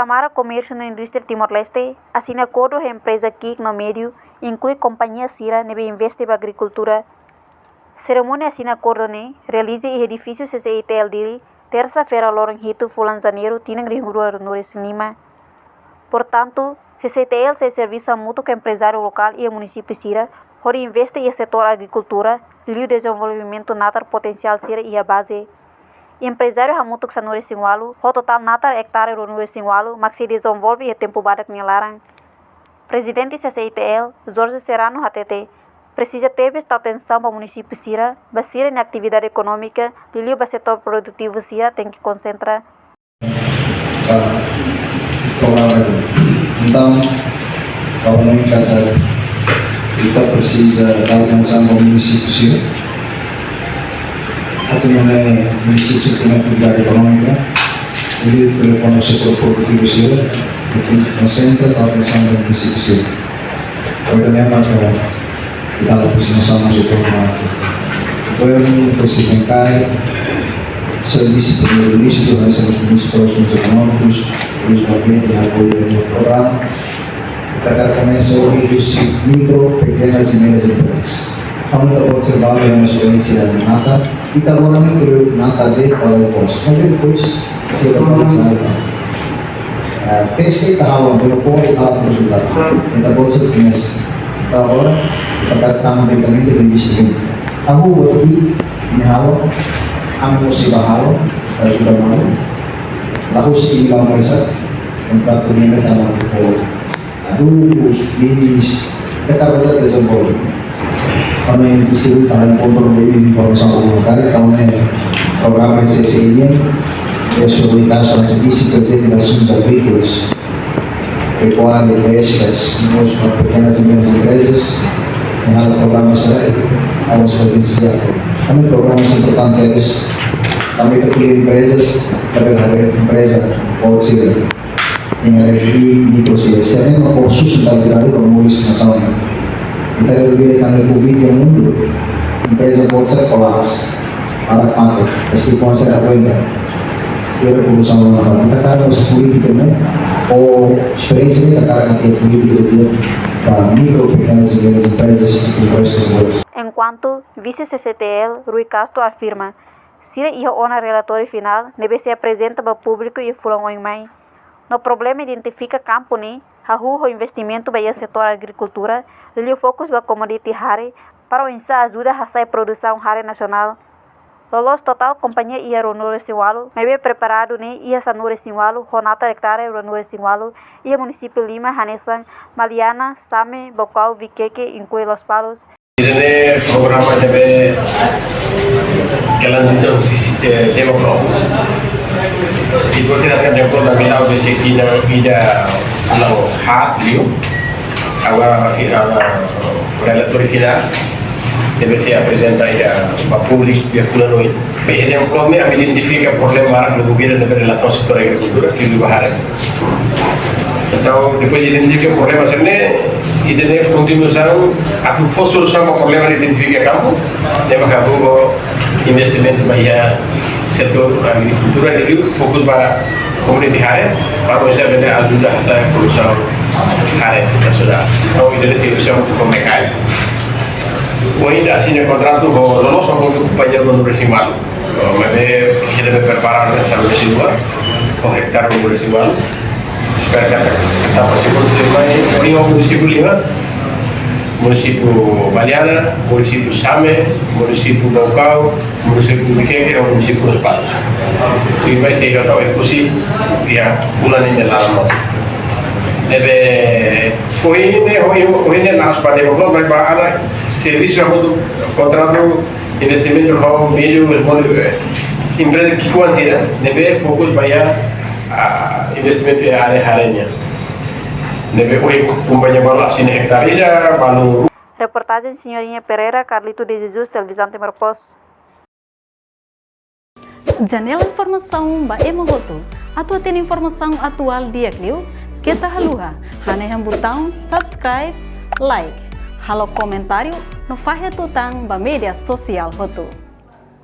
Câmara Comércio na Indústria Timor-Leste assina acordo com a empresa KIK no meio, inclui companhia Sira, nebe investe para agricultura. Cerimônia assina acordo ne realiza em edifício CCITL dele, terça-feira, Lorenhito, Fulan Janeiro, Tinang Ringrua, Nores Lima. Portanto, CCTL se serviço mútuo com empresário local e o município Sira, onde investe em setor agricultura, e o desenvolvimento natar potencial Sira e a base. Empresário mútuo que Nores Singualo, o total natar hectare do Nores Singualo, mas se desenvolve e tempo badak nilaran. Presidente CCTL, Jorge Serrano HTT, precisa ter atenção para o município Sira, basira na atividade econômica, e o setor produtivo Sira tem que concentrar. Então, obviamente, kita precisa dar atenção ao município Sira. Atau mengenai município dengan atividade econômica, jadi telefon setor produtivo Sira, kita konsentrasi atenção ao município Sira. Olha, mas kita harus sama setor governo, presiden kai, serviço primeiro-ministro, relações municipais econômicos, principalmente na apoio do programa, para começar a indústria micro, pequenas e médias empresas. Kami telah observar yang experiência da nata, kita agora não queremos nata de para o posto. Mas depois, se eu não teste tahawan, pelo pode tahap resultado. Kita boleh tulis. Agora, kita também também de bisnis. Aku waktu nyawa, aku masih bahalo, sudah malu. Lalu si ilang mereka, tempat dunia dalam pol. Bisnis, kita boleh desenvolver. Kami disuruh dalam kontrol ini bersama kali tahun program SSC ini sudah transisi kerja das agrícolas, pecuária, pescas, nós pequenas e médias empresas, hal program saya harus potensial. Kami program importantes, kami kepilih empresas, tapi ada empresa kecil yang ada di proses. Saya mau khusus tentang tidak ada komunis nasional. Kita lebih akan publik yang mundur, empresa bolsa kolaps, para pakai, meskipun saya apa enggak, saya berusaha melakukan. Kita kan harus publik itu, experiência sekarang kita publik itu, para micro pequenas e médias empresas e empresas. Enquanto vice-CCTL Rui Castro afirma, Sira e o relatório final deve ser apresenta para o público e fulano em mai. No problema identifica campo ne o investimento para o setor agricultura, e o foco para commodity hare para o insa ajuda a sair produção hare nacional. Lolos total companhia ia Ronore Sinwalo, mas bem preparado ne ia Sanore Sinwalo, Ronata hectare Ronore Sinwalo, ia município Lima, Hanesan, Maliana, Same, Bocau, Viqueque, inclui Los Palos. Ini programa debe kelanjutan develop. Ibu tidak akan jemput dan bilang basic ida alau hak liu, agora relator final deve ser apresentar para público e fulano. Bem, ele problema identifica problema do governo de relação setor agricultura que ele vai. Então, depois de identificar o problema, e de continuação, a for solução para o problema de identificar campo, deve acabar o investimento para setor agricultura, ele fokus para comunidade hare, para você vender ajuda a essa produção hare, sudah. Então, ini adalah solusi untuk mereka. Hoje, aslinya contrato lolos sama companhia do Resimal, mas kita deve preparar sampai residual, hektar do residual. Supaya kita masih berterima município Lima, município Baliana, município Same, município Bocau, município Viqueque dan município Los Palos. Itu vai ser atau eksekusi ya bulan ini dalam. Deve hoje nós para desenvolver vai para ada serviço untuk contrato investimento com meio empresa que quantia deve fokus para investimento yang hari-harinya. Deve companhia baru asing hektar ida baru. Reportagem Senhorinha Pereira, Carlito de Jesus, Televisão Timor-Post. Janela informação ba emogoto. Atua tem informação atual dia kliu. Kita haluha. Haneham botão subscribe, like. Halo comentário no fahe tutang ba media sosial hotu.